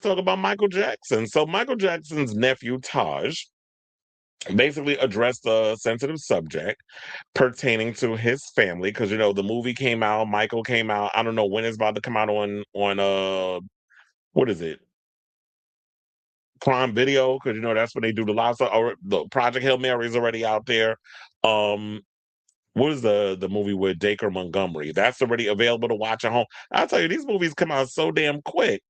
talk about Michael Jackson. So Michael Jackson's nephew Taj basically addressed a sensitive subject pertaining to his family because the movie came out, Michael came out. I don't know when it's about to come out on what is it? Prime Video, because that's when they do the lots of, or the Project Hail Mary is already out there. Um what is the movie with Dacre Montgomery? That's already available to watch at home. I'll tell you, these movies come out so damn quick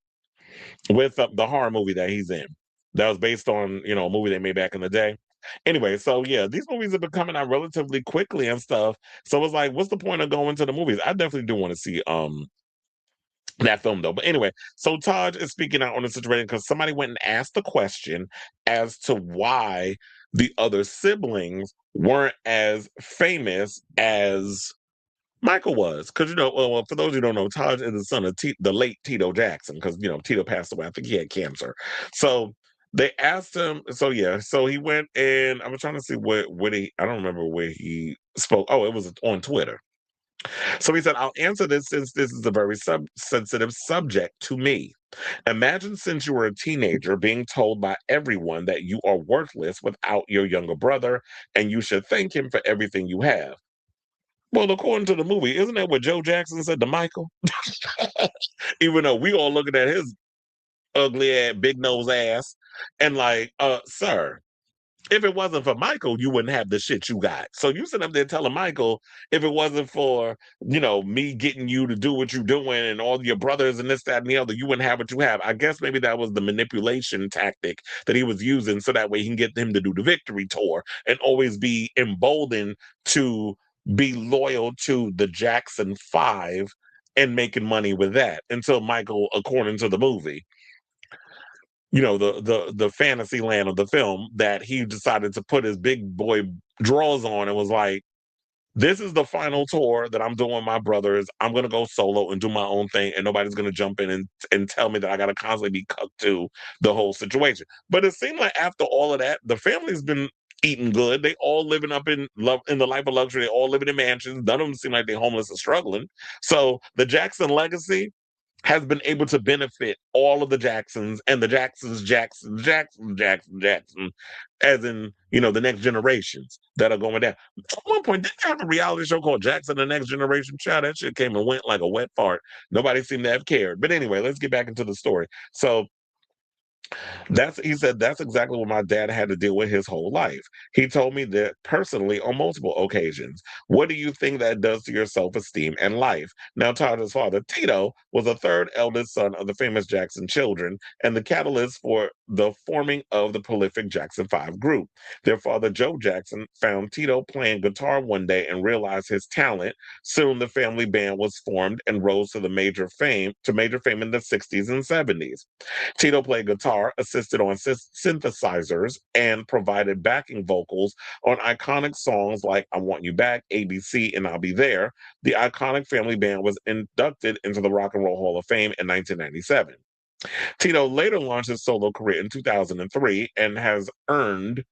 with the horror movie that he's in. That was based on, a movie they made back in the day. Anyway, so yeah, these movies have been coming out relatively quickly and stuff. So it's like, what's the point of going to the movies? I definitely do want to see that film though. But anyway, so Taj is speaking out on the situation because somebody went and asked the question as to why the other siblings weren't as famous as Michael was. Because well, for those who don't know, Taj is the son of the late Tito Jackson, because Tito passed away. I think he had cancer. So they asked him. So yeah, so he went and I was trying to see what he. I don't remember where he spoke. Oh, it was on Twitter. So he said, I'll answer this since this is a very sensitive subject to me. Imagine since you were a teenager being told by everyone that you are worthless without your younger brother and you should thank him for everything you have. Well, according to the movie, isn't that what Joe Jackson said to Michael? Even though we all looking at his ugly ass, big nose ass, and like, sir, if it wasn't for Michael, you wouldn't have the shit you got. So you sit up there telling Michael, if it wasn't for, me getting you to do what you're doing and all your brothers and this, that, and the other, you wouldn't have what you have. I guess maybe that was the manipulation tactic that he was using so that way he can get him to do the victory tour and always be emboldened to be loyal to the Jackson Five and making money with that until Michael, according to the movie, the fantasy land of the film, that he decided to put his big boy drawers on and was like, this is the final tour that I'm doing with my brothers. I'm gonna go solo and do my own thing, and nobody's gonna jump in and tell me that I gotta constantly be cut to the whole situation. But it seemed like after all of that, the family's been eating good. They all living up in love in the life of luxury. They all living in mansions. None of them seem like they're homeless and struggling. So the Jackson legacy has been able to benefit all of the Jacksons and the Jackson, as in, the next generations that are going down. At one point, didn't they have a reality show called Jackson the Next Generation? Child, that shit came and went like a wet fart. Nobody seemed to have cared. But anyway, let's get back into the story. So he said that's exactly what my dad had to deal with his whole life. He told me that personally on multiple occasions. What do you think that does to your self-esteem and life? Now, Tyler's father, Tito, was the third eldest son of the famous Jackson children and the catalyst for the forming of the prolific Jackson 5 group. Their father, Joe Jackson, found Tito playing guitar one day and realized his talent. Soon the family band was formed and rose to major fame in the 60s and 70s. Tito played guitar, assisted on synthesizers, and provided backing vocals on iconic songs like I Want You Back, ABC, and I'll Be There. The iconic family band was inducted into the Rock and Roll Hall of Fame in 1997. Tito later launched his solo career in 2003 and has earned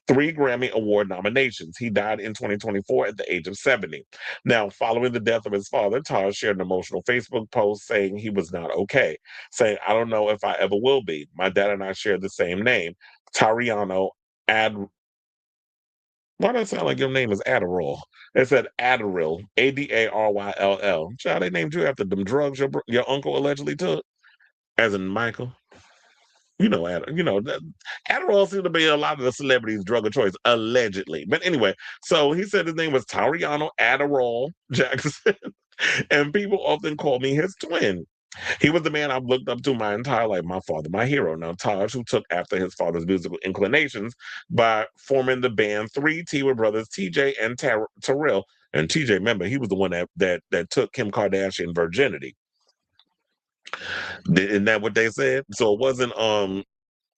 three Grammy Award nominations. He died in 2024 at the age of 70. Now, following the death of his father, Taj shared an emotional Facebook post saying he was not okay, saying, I don't know if I ever will be. My dad and I share the same name, Tariano Ad. Why does it sound like your name is Adderall? It said Adderall, AdarYll. Child, they named you after them drugs your uncle allegedly took, as in Michael. Adderall seems to be a lot of the celebrities' drug of choice, allegedly. But anyway, so he said his name was Tariano Adderall Jackson, and people often call me his twin. He was the man I've looked up to my entire life, my father, my hero. Now, Taj, who took after his father's musical inclinations by forming the band 3T with brothers TJ and Terrell. And TJ, remember, he was the one that took Kim Kardashian virginity. Isn't that what they said? So it wasn't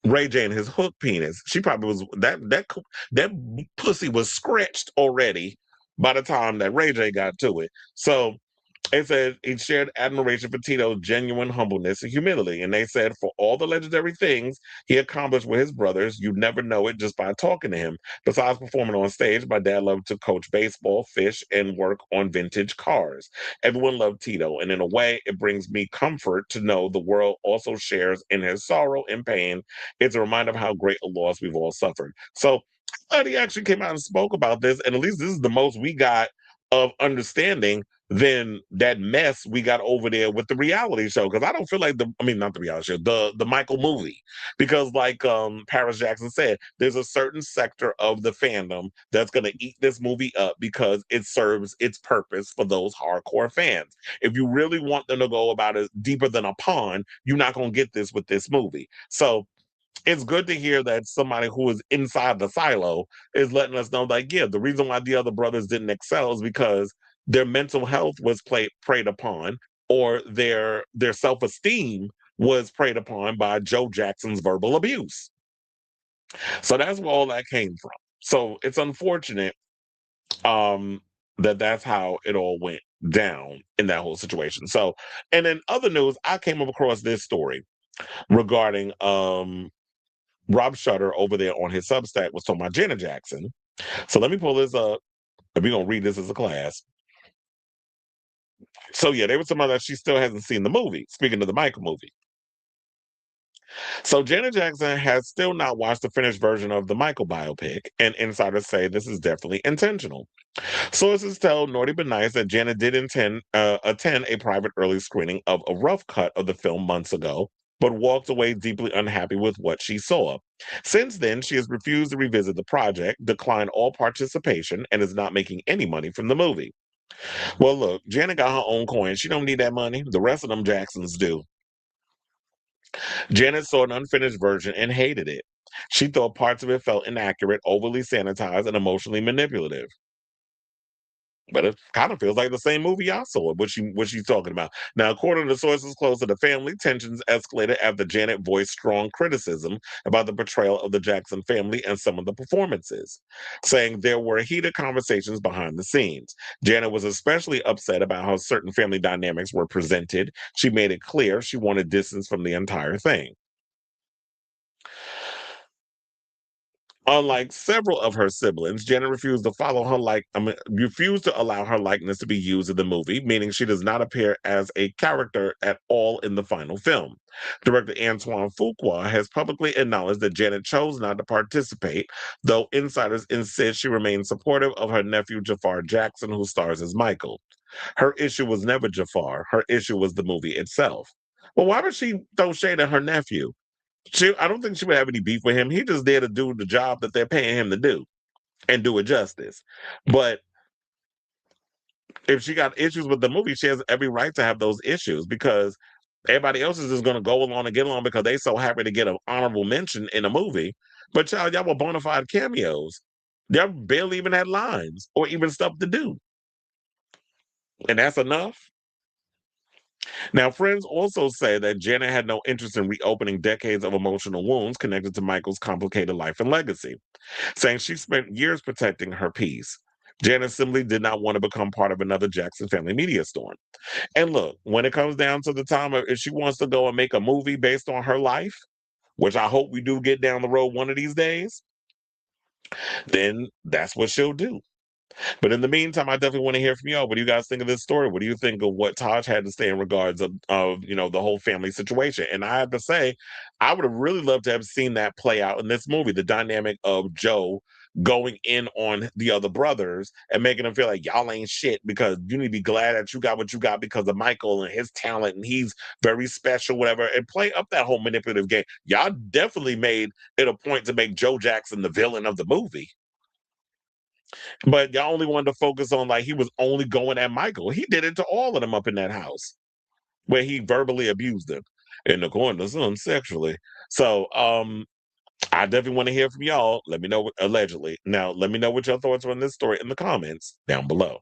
Ray J and his hook penis. She probably was that pussy was scratched already by the time that Ray J got to it. So It said he shared admiration for Tito's genuine humbleness and humility. And they said, for all the legendary things he accomplished with his brothers, you'd never know it just by talking to him. Besides performing on stage, my dad loved to coach baseball, fish, and work on vintage cars. Everyone loved Tito. And in a way, it brings me comfort to know the world also shares in his sorrow and pain. It's a reminder of how great a loss we've all suffered. So, he actually came out and spoke about this. And at least this is the most we got of understanding than that mess we got over there with the reality show. Because I don't feel like I mean, not the reality show, the Michael movie. Because like Paris Jackson said, there's a certain sector of the fandom that's gonna eat this movie up because it serves its purpose for those hardcore fans. If you really want them to go about it deeper than a pond, you're not gonna get this with this movie. So it's good to hear that somebody who is inside the silo is letting us know, like, yeah, the reason why the other brothers didn't excel is because their mental health was preyed upon, or their self esteem was preyed upon by Joe Jackson's verbal abuse. So that's where all that came from. So it's unfortunate um, that that's how it all went down in that whole situation. So, and in other news, I came up across this story regarding Rob Shutter over there on his Substack was talking about Janet Jackson. So let me pull this up, and we're gonna read this as a class. So yeah, they were talking about that she still hasn't seen the movie. Speaking of the Michael movie, so Janet Jackson has still not watched the finished version of the Michael biopic, and insiders say this is definitely intentional. Sources tell Naughty But Nice that Janet did attend a private early screening of a rough cut of the film months ago, but walked away deeply unhappy with what she saw. Since then, she has refused to revisit the project, declined all participation, and is not making any money from the movie. Well, look, Janet got her own coin. She don't need that money. The rest of them Jacksons do. Janet saw an unfinished version and hated it. She thought parts of it felt inaccurate, overly sanitized, and emotionally manipulative. But it kind of feels like the same movie I saw. What she's talking about now? According to sources close to the family, tensions escalated after Janet voiced strong criticism about the portrayal of the Jackson family and some of the performances, saying there were heated conversations behind the scenes. Janet was especially upset about how certain family dynamics were presented. She made it clear she wanted distance from the entire thing. Unlike several of her siblings, Janet refused to refused to allow her likeness to be used in the movie, meaning she does not appear as a character at all in the final film. Director Antoine Fuqua has publicly acknowledged that Janet chose not to participate, though insiders insist she remains supportive of her nephew Jafar Jackson, who stars as Michael. Her issue was never Jafar; her issue was the movie itself. Well, why would she throw shade at her nephew? I don't think she would have any beef with him. He just there to do the job that they're paying him to do and do it justice. But if she got issues with the movie, she has every right to have those issues because everybody else is just going to go along and get along because they so happy to get an honorable mention in a movie. But child, y'all were bona fide cameos. Y'all barely even had lines or even stuff to do, and that's enough. Now, friends also say that Janet had no interest in reopening decades of emotional wounds connected to Michael's complicated life and legacy, saying she spent years protecting her peace. Janet simply did not want to become part of another Jackson family media storm. And look, when it comes down to the time of if she wants to go and make a movie based on her life, which I hope we do get down the road one of these days, then that's what she'll do. But in the meantime, I definitely want to hear from y'all. What do you guys think of this story? What do you think of what Taj had to say in regards of the whole family situation? And I have to say, I would have really loved to have seen that play out in this movie. The dynamic of Joe going in on the other brothers and making them feel like y'all ain't shit because you need to be glad that you got what you got because of Michael and his talent and he's very special, whatever, and play up that whole manipulative game. Y'all definitely made it a point to make Joe Jackson the villain of the movie. But y'all only wanted to focus on like he was only going at Michael. He did it to all of them up in that house where he verbally abused them and according to some sexually. So I definitely want to hear from y'all. Let me know allegedly. Now let me know what your thoughts are on this story in the comments down below.